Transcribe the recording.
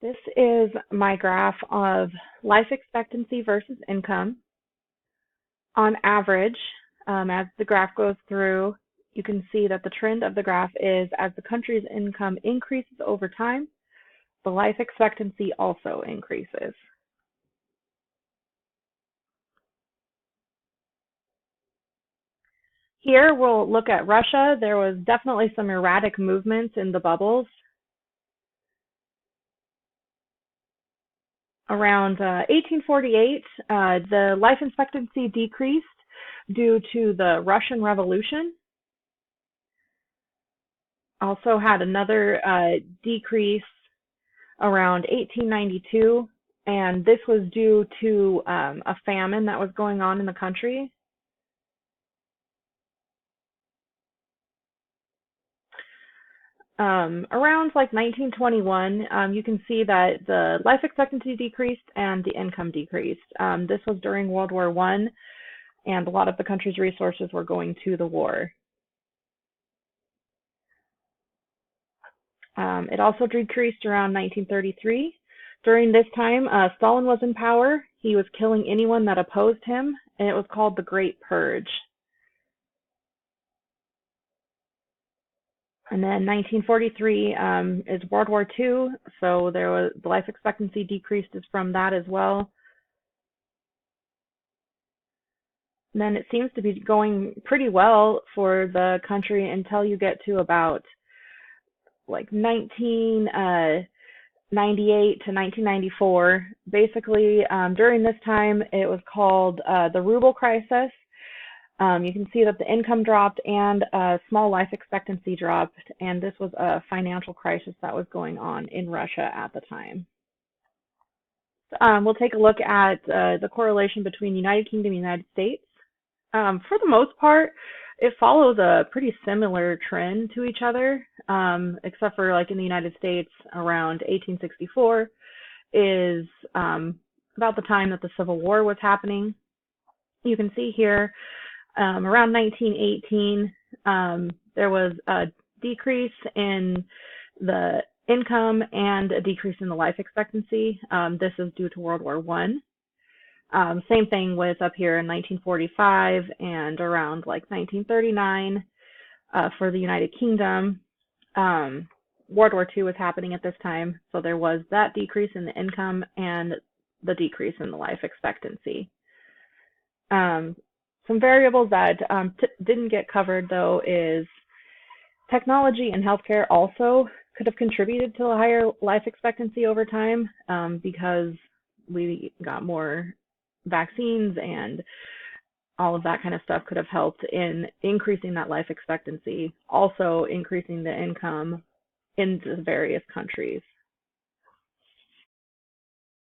This is my graph of life expectancy versus income. On average, as the graph goes through, you can see that the trend of the graph is as the country's income increases over time, the life expectancy also increases. Here we'll look at Russia. There was definitely some erratic movements in the bubbles. Around 1848, the life expectancy decreased due to the Russian Revolution. Also had another decrease around 1892, and this was due to a famine that was going on in the country. Around like 1921, you can see that the life expectancy decreased and the income decreased. This was during World War I, and a lot of the country's resources were going to the war. It also decreased around 1933. During this time, Stalin was in power. He was killing anyone that opposed him, and it was called the Great Purge. And then 1943 is World War II, so there was the life expectancy decreased from that as well. And then it seems to be going pretty well for the country until you get to about like 1998 to 1994. Basically, during this time, it was called the ruble crisis. You can see that the income dropped and small life expectancy dropped, and this was a financial crisis that was going on in Russia at the time. We'll take a look at the correlation between United Kingdom and United States. For the most part, it follows a pretty similar trend to each other, except for like in the United States around 1864 is about the time that the Civil War was happening. You can see here around 1918 there was a decrease in the income and a decrease in the life expectancy. This is due to World War I. Same thing with up here in 1945 and around like 1939 for the United Kingdom. World War II was happening at this time, so there was that decrease in the income and the decrease in the life expectancy. Some variables that didn't get covered though is technology and healthcare also could have contributed to a higher life expectancy over time because we got more vaccines and all of that kind of stuff could have helped in increasing that life expectancy, also increasing the income in the various countries.